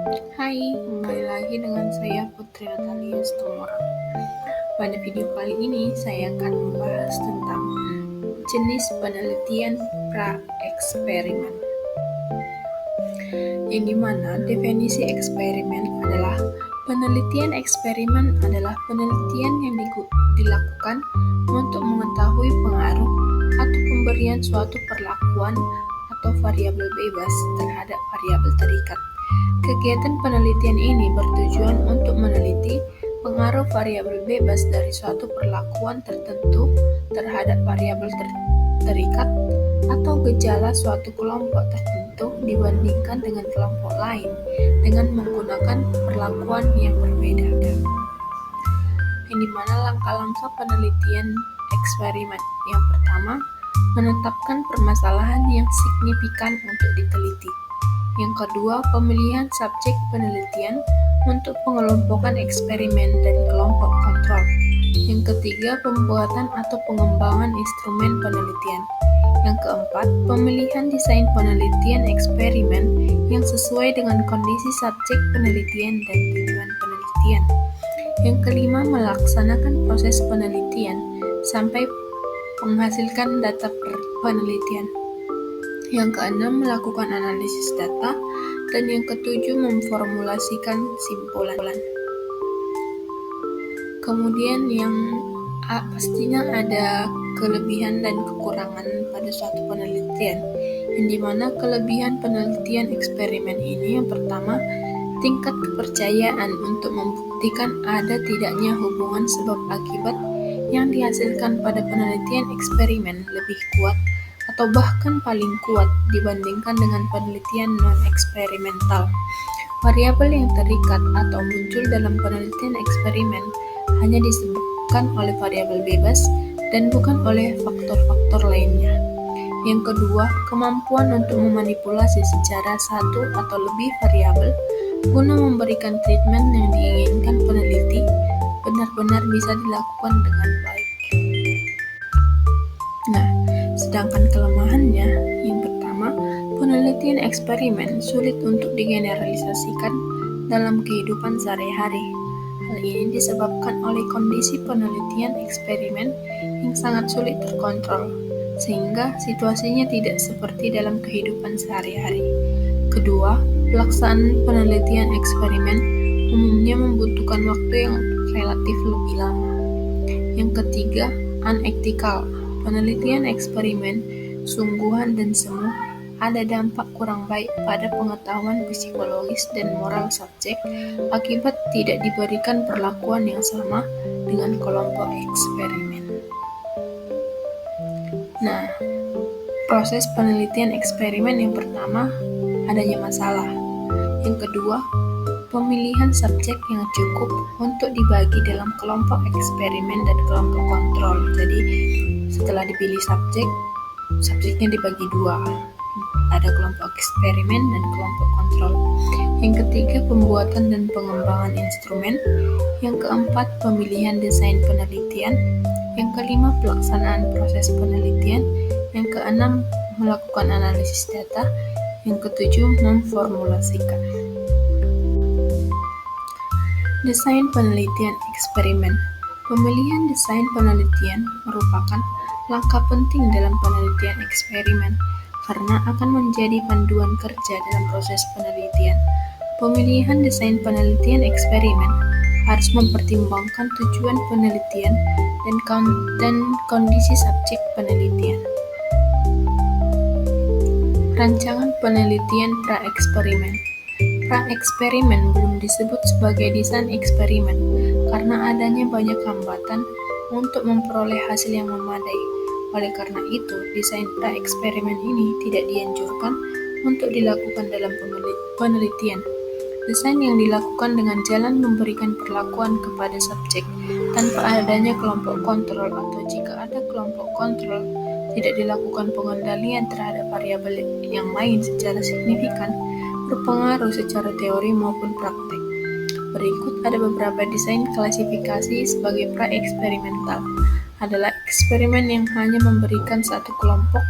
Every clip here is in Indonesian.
Hai, kembali lagi dengan saya Putri Natalia Situmorang. Pada video kali ini saya akan membahas tentang jenis penelitian pra-eksperimen. Yang dimana definisi eksperimen adalah penelitian eksperimen adalah penelitian yang dilakukan untuk mengetahui pengaruh atau pemberian suatu perlakuan atau variabel bebas terhadap variabel terikat. Kegiatan penelitian ini bertujuan untuk meneliti pengaruh variabel bebas dari suatu perlakuan tertentu terhadap variabel terikat atau gejala suatu kelompok tertentu dibandingkan dengan kelompok lain dengan menggunakan perlakuan yang berbeda. Yang dimana langkah-langkah penelitian eksperimen. Yang pertama, menetapkan permasalahan yang signifikan untuk diteliti. Yang kedua, pemilihan subjek penelitian untuk pengelompokan eksperimen dan kelompok kontrol. Yang ketiga, pembuatan atau pengembangan instrumen penelitian. Yang keempat, pemilihan desain penelitian eksperimen yang sesuai dengan kondisi subjek penelitian dan tujuan penelitian. Yang kelima, melaksanakan proses penelitian sampai menghasilkan data penelitian. Yang keenam, melakukan analisis data. Dan yang ketujuh, memformulasikan simpulan. Kemudian yang pastinya ada kelebihan dan kekurangan pada suatu penelitian. Yang dimana kelebihan penelitian eksperimen ini yang pertama, tingkat kepercayaan untuk membuktikan ada tidaknya hubungan sebab akibat yang dihasilkan pada penelitian eksperimen lebih kuat atau bahkan paling kuat dibandingkan dengan penelitian non-eksperimental. Variabel yang terikat atau muncul dalam penelitian eksperimen hanya disebabkan oleh variabel bebas dan bukan oleh faktor-faktor lainnya. Yang kedua, kemampuan untuk memanipulasi secara satu atau lebih variabel guna memberikan treatment yang diinginkan peneliti benar-benar bisa dilakukan dengan baik. Nah, sedangkan kelemahannya, yang pertama, penelitian eksperimen sulit untuk digeneralisasikan dalam kehidupan sehari-hari. Hal ini disebabkan oleh kondisi penelitian eksperimen yang sangat sulit terkontrol, sehingga situasinya tidak seperti dalam kehidupan sehari-hari. Kedua, pelaksanaan penelitian eksperimen umumnya membutuhkan waktu yang relatif lebih lama. Yang ketiga, unethical. Penelitian eksperimen, sungguhan dan semu ada dampak kurang baik pada pengetahuan psikologis dan moral subjek akibat tidak diberikan perlakuan yang sama dengan kelompok eksperimen. Nah, proses penelitian eksperimen yang pertama, adanya masalah. Yang kedua, pemilihan subjek yang cukup untuk dibagi dalam kelompok eksperimen dan kelompok kontrol. Jadi, setelah dipilih subjeknya dibagi dua. Ada kelompok eksperimen dan kelompok kontrol. Yang ketiga, pembuatan dan pengembangan instrumen. Yang keempat, pemilihan desain penelitian. Yang kelima, pelaksanaan proses penelitian. Yang keenam, melakukan analisis data. Yang ketujuh, memformulasikan. Desain penelitian eksperimen. Pemilihan desain penelitian merupakan langkah penting dalam penelitian eksperimen karena akan menjadi panduan kerja dalam proses penelitian. Pemilihan desain penelitian eksperimen harus mempertimbangkan tujuan penelitian dan kondisi subjek penelitian. Rancangan penelitian pra-eksperimen. Pra-eksperimen belum disebut sebagai desain eksperimen karena adanya banyak hambatan untuk memperoleh hasil yang memadai. Oleh karena itu, desain pra-eksperimen ini tidak dianjurkan untuk dilakukan dalam penelitian. Desain yang dilakukan dengan jalan memberikan perlakuan kepada subjek tanpa adanya kelompok kontrol atau jika ada kelompok kontrol, tidak dilakukan pengendalian terhadap variabel yang lain secara signifikan berpengaruh secara teori maupun praktek. Berikut ada beberapa desain klasifikasi sebagai pra-eksperimental. Adalah eksperimen yang hanya memberikan satu kelompok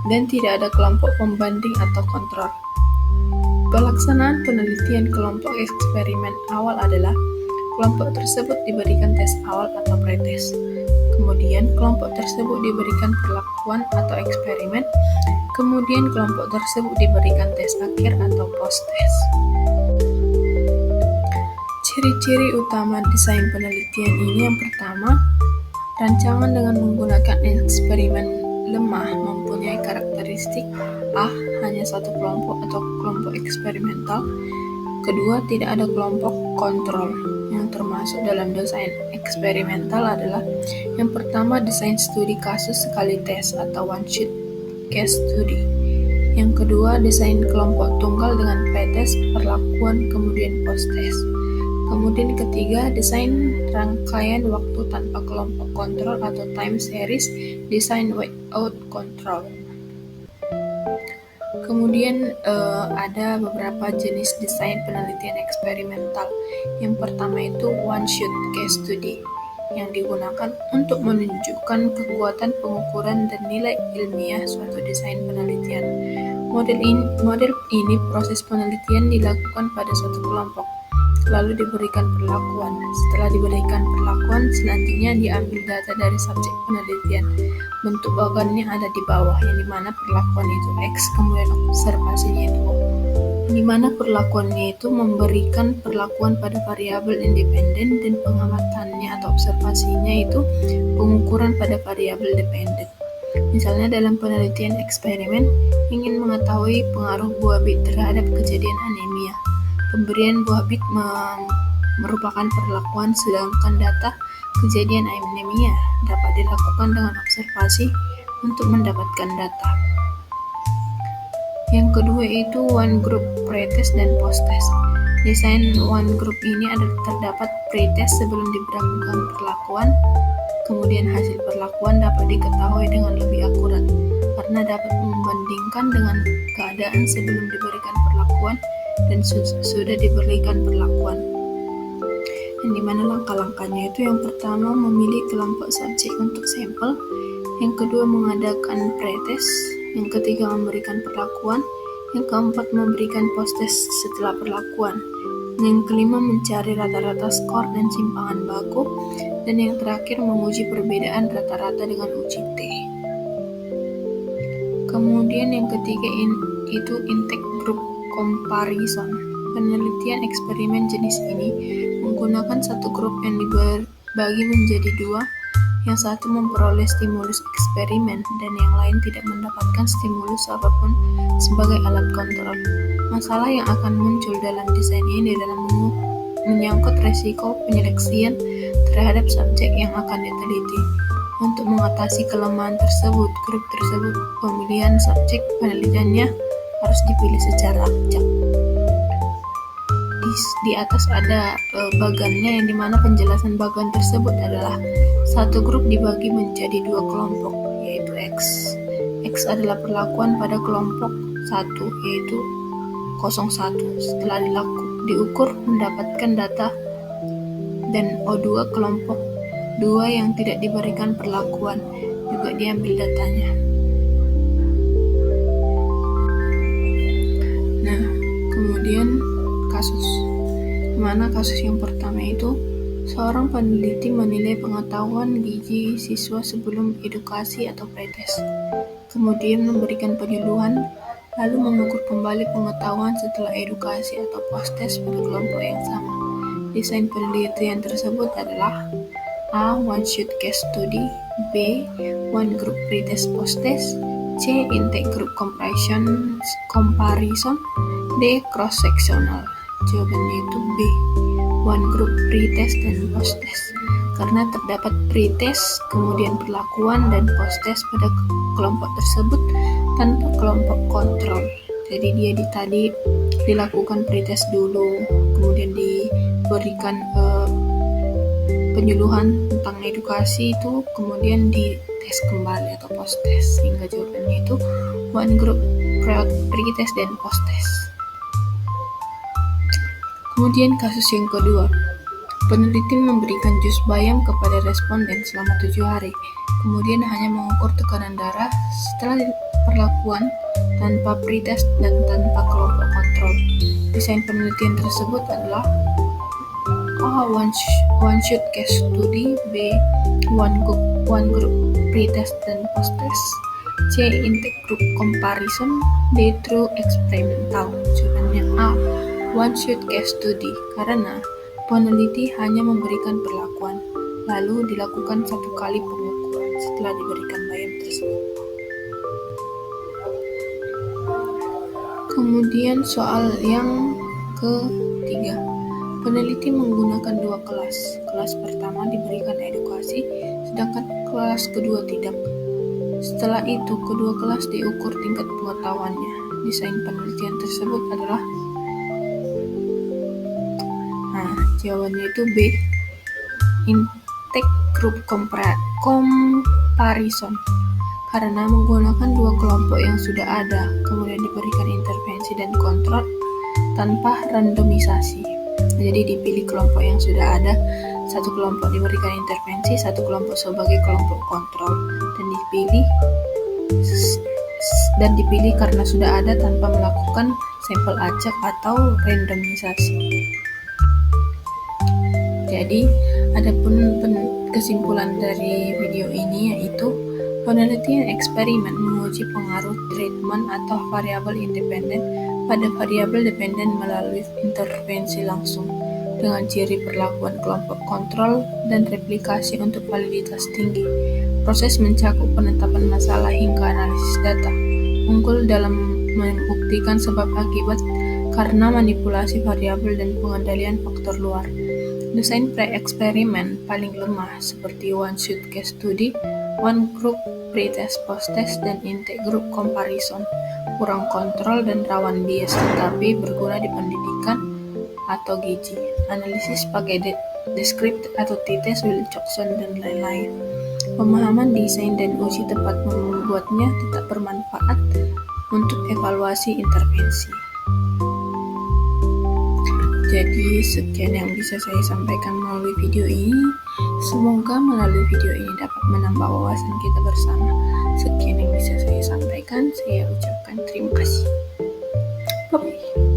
dan tidak ada kelompok pembanding atau kontrol. Pelaksanaan penelitian kelompok eksperimen awal adalah kelompok tersebut diberikan tes awal atau pretest. Kemudian kelompok tersebut diberikan perlakuan atau eksperimen. Kemudian kelompok tersebut diberikan tes akhir atau post-test. Ciri-ciri utama desain penelitian ini yang pertama, rancangan dengan menggunakan eksperimen lemah mempunyai karakteristik A. Hanya satu kelompok atau kelompok eksperimental. Kedua, tidak ada kelompok kontrol. Yang termasuk dalam desain eksperimental adalah yang pertama, desain studi kasus sekali tes atau one-shot case study. Yang kedua, desain kelompok tunggal dengan pretest, perlakuan, kemudian post-test. Kemudian ketiga, desain rangkaian waktu tanpa kelompok kontrol atau time series, desain without control. Kemudian ada beberapa jenis desain penelitian eksperimental. Yang pertama itu one-shot case study, yang digunakan untuk menunjukkan kekuatan pengukuran dan nilai ilmiah suatu desain penelitian. Model ini proses penelitian dilakukan pada suatu kelompok, lalu diberikan perlakuan. Setelah diberikan perlakuan, selanjutnya diambil data dari subjek penelitian. Bentuk bagannya ada di bawah, yang dimana perlakuan itu X, kemudian observasinya itu O. Di mana perlakuannya itu memberikan perlakuan pada variabel independen dan pengamatannya atau observasinya itu pengukuran pada variabel dependen. Misalnya dalam penelitian eksperimen ingin mengetahui pengaruh buah bit terhadap kejadian anemia. Pemberian buah bit merupakan perlakuan, sedangkan data kejadian anemia dapat dilakukan dengan observasi untuk mendapatkan data. Yang kedua itu one group pretest dan post-test. Desain one group ini terdapat pretest sebelum diberlakukan perlakuan, kemudian hasil perlakuan dapat diketahui dengan lebih akurat karena dapat membandingkan dengan keadaan sebelum diberikan perlakuan dan sudah diberikan perlakuan. Yang dimana langkah-langkahnya itu yang pertama memilih kelompok subjek untuk sampel, yang kedua mengadakan pretest, yang ketiga memberikan perlakuan, yang keempat memberikan post-test setelah perlakuan, yang kelima mencari rata-rata skor dan simpangan baku, dan yang terakhir menguji perbedaan rata-rata dengan uji T. Kemudian yang ketiga itu intake group comparison. Penelitian eksperimen jenis ini menggunakan satu grup yang dibagi menjadi dua, yang satu memperoleh stimulus eksperimen dan yang lain tidak mendapatkan stimulus apapun sebagai alat kontrol. Masalah yang akan muncul dalam desain ini adalah menyangkut resiko penyeleksian terhadap subjek yang akan diteliti. Untuk mengatasi kelemahan tersebut, grup tersebut pemilihan subjek penelitiannya harus dipilih secara acak. Di atas ada bagannya, yang dimana penjelasan bagan tersebut adalah satu grup dibagi menjadi dua kelompok, yaitu X. X adalah perlakuan pada kelompok 1, yaitu 01. Setelah diukur mendapatkan data, dan O2 kelompok 2 yang tidak diberikan perlakuan juga diambil datanya. Nah, kemudian kasus, dimana kasus yang pertama itu seorang peneliti menilai pengetahuan gizi siswa sebelum edukasi atau pretest, kemudian memberikan penyuluhan, lalu mengukur kembali pengetahuan setelah edukasi atau post-test pada kelompok yang sama. Desain penelitian tersebut adalah A. One-shot case study, B. One group pretest post-test, C. Intake group comparison, D. Cross-sectional. Jawabannya itu B. One group pretest dan post-test. Karena terdapat pretest, kemudian perlakuan dan post-test pada kelompok tersebut tanpa kelompok kontrol. Jadi dia tadi dilakukan pretest dulu, kemudian diberikan penyuluhan tentang edukasi itu, kemudian dites kembali atau post-test, sehingga jawabannya itu one group pretest dan post-test. Kemudian kasus yang kedua, peneliti memberikan jus bayam kepada responden selama 7 hari, kemudian hanya mengukur tekanan darah setelah perlakuan tanpa pretest dan tanpa kelompok kontrol. Desain penelitian tersebut adalah A. One shot case study, B. One group pre-test dan post-test, C. Intake group comparison, D. True experimental. Jawabannya A. One shot case study, karena peneliti hanya memberikan perlakuan, lalu dilakukan satu kali pengukuran setelah diberikan bayam tersebut. Kemudian soal yang ketiga, peneliti menggunakan dua kelas. Kelas pertama diberikan edukasi, sedangkan kelas kedua tidak. Setelah itu, kedua kelas diukur tingkat pengetahuannya. Desain penelitian tersebut adalah jawabannya itu B. Intake group comparison, karena menggunakan dua kelompok yang sudah ada, kemudian diberikan intervensi dan kontrol tanpa randomisasi. Jadi dipilih kelompok yang sudah ada, satu kelompok diberikan intervensi, satu kelompok sebagai kelompok kontrol, dan dipilih karena sudah ada tanpa melakukan sampel acak atau randomisasi. Jadi, adapun kesimpulan dari video ini yaitu penelitian eksperimen menguji pengaruh treatment atau variabel independen pada variabel dependen melalui intervensi langsung dengan ciri perlakuan kelompok kontrol dan replikasi untuk validitas tinggi. Proses mencakup penetapan masalah hingga analisis data. Unggul dalam membuktikan sebab akibat karena manipulasi variabel dan pengendalian faktor luar. Desain pre-eksperimen paling lemah seperti one shot case study, one group pre-test post-test, dan intake group comparison kurang kontrol dan rawan bias, tetapi berguna di pendidikan atau gizi. Analisis pakai descript atau t-test, Wilcoxon, dan lain-lain. Pemahaman desain dan uji tempat membuatnya tetap bermanfaat untuk evaluasi intervensi. Jadi sekian yang bisa saya sampaikan melalui video ini. Semoga melalui video ini dapat menambah wawasan kita bersama. Sekian yang bisa saya sampaikan. Saya ucapkan terima kasih. Bye-bye.